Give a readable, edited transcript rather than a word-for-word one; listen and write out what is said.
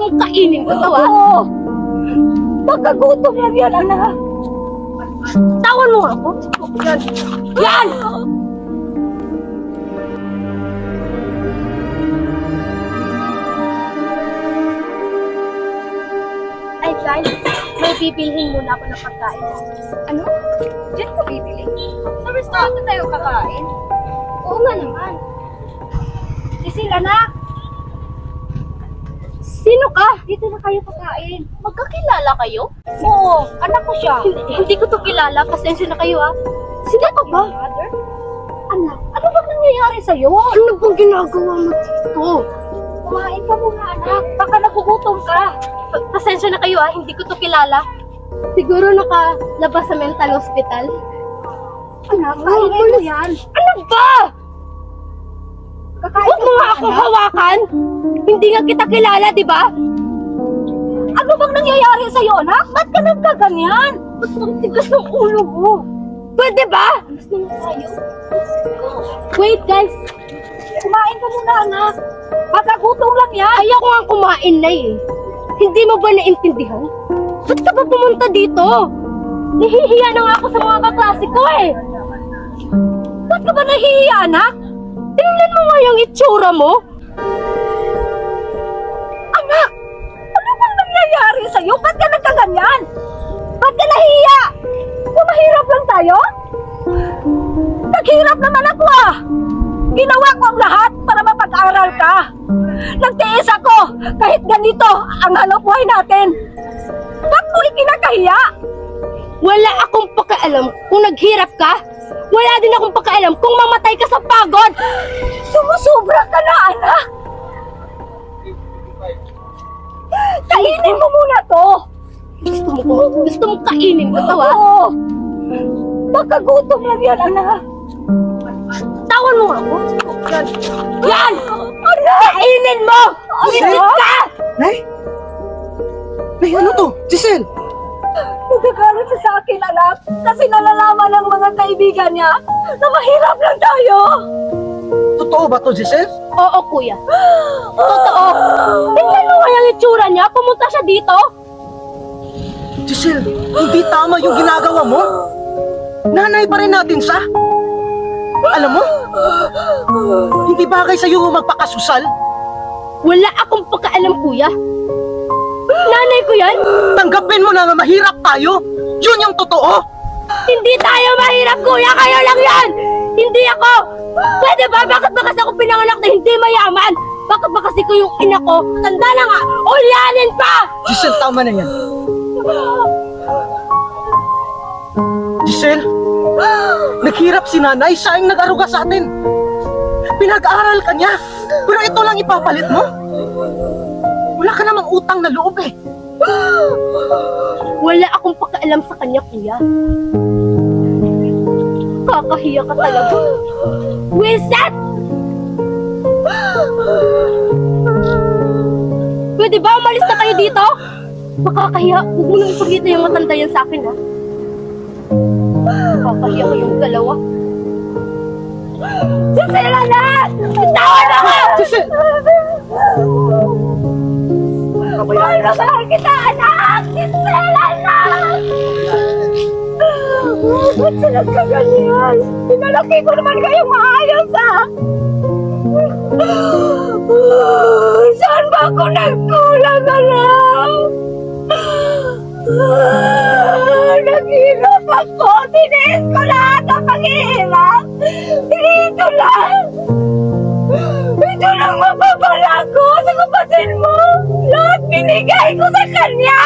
mong kainin ko to, ha? Oo. Pagkagutom lang yan, anak. Tawan mo ako. Yan! Yan! Ay, guys, may bibilhin muna ako ng pagkain. Ano? Diyan ka bibili? Sa restaurant na tayo kakain? Oo nga naman. Isil, anak! Sino ka? Dito na kayo kakain. Magkakilala kayo? Oo, anak ko siya. Hindi ko to kilala. Pasensya na kayo, ha? Sino ka ba? Mother? Anak, ano bang nangyayari sa'yo? Ano bang ginagawa mo dito? Kumain ka muna, anak. Baka nagugutom ka. Pasensya na kayo, ha? Hindi ko to kilala. Siguro nakalabas sa mental hospital. Anak, kainin mo yan. Ano ba? Kakain Huwag mo nga akong hawakan! Hindi nga kita kilala, di ba? Ano bang nangyayari sa'yo, anak? Ba't ka nagkaganyan? Ba't ang tigas ng ulo mo? Pwede ba? Mas naman tayo. Wait, guys. Kumain ka muna, anak. Pagkagutom lang yan. Ayaw ko nga kumain na eh. Hindi mo ba naintindihan? Ba't ka ba pumunta dito? Nahihiya na nga ako sa mga kaklase ko eh. Ba't ka ba nahihiya, anak? Tingnan mo nga yung itsura mo. Anak! Ano bang nangyayari sa'yo? Ba't ka nagkaganyan? Ba't ka nahihiya? Kung mahirap lang tayo? Naghirap naman ako ah! Ginawa ko ang lahat para mapag-aral ka. Nagtiis ako kahit ganito ang hanapbuhay natin. Ba't mo ikinakahiya? Wala akong pakialam kung naghirap ka. Wala din akong pakialam kung mamatay ka sa pagod. Sumusobra ka na, anak! Kainin mo muna to! Gusto mo kainin ko to, ha? Oo! Pagkagutom lang yan, anak! Tawan mo ako. Yan! Yan! Anak! Kainin mo! Isip ka! Nay? Nay, ano to? Giselle! Nagagalit siya sa akin, anak, kasi nalalaman ng mga kaibigan niya na mahirap lang tayo! Totoo ba to, Giselle? Oo, kuya. Totoo. Tingnan mo nga yung itsura niya. Pumunta siya dito. Giselle, hindi tama yung ginagawa mo. Nanay pa rin natin siya. Alam mo, hindi bagay sa'yo magpakasusal. Wala akong pagkaalam, kuya. Nanay ko yan. Tanggapin mo na nga mahirap tayo. Yun yung totoo. Hindi tayo mahirap, kuya. Kayo lang yan. Hindi ako. Pwede ba? Bakit ba kasi ako pinanganak na hindi mayaman? Bakit ba kasi ko yung ina ko? Tanda na nga. Ulyanin pa! Giselle, tama na yan. Giselle, naghirap si nanay. Siya ang nag-aruga sa atin. Pinag-aral ka niya. Pero ito lang ipapalit mo. Wala ka namang utang na loob eh. Wala akong pakialam sa kanya, kuya. Kakahiya ka talaga. Wiset! Pwede ba umalis na kayo dito? Makakahiya. Huwag mo nang ipagkita yung matanda yan sa akin, ha? Kakahiya kayong dalawa. Giselle na! Bitawan mo ko! Giselle! Mahal na mahal kita, anak! Giselle, anak! Ba't siya nagkaganyan? Pinalaki ko naman kayong maayos, ha? Saan ba ako nagkulang, anak? Naghirap ako! Tiniis ko lahat ang paghihirap! Dito lang! Ito lang mapapala ko sa kapatid mo! Lahat binigay ko sa kanya!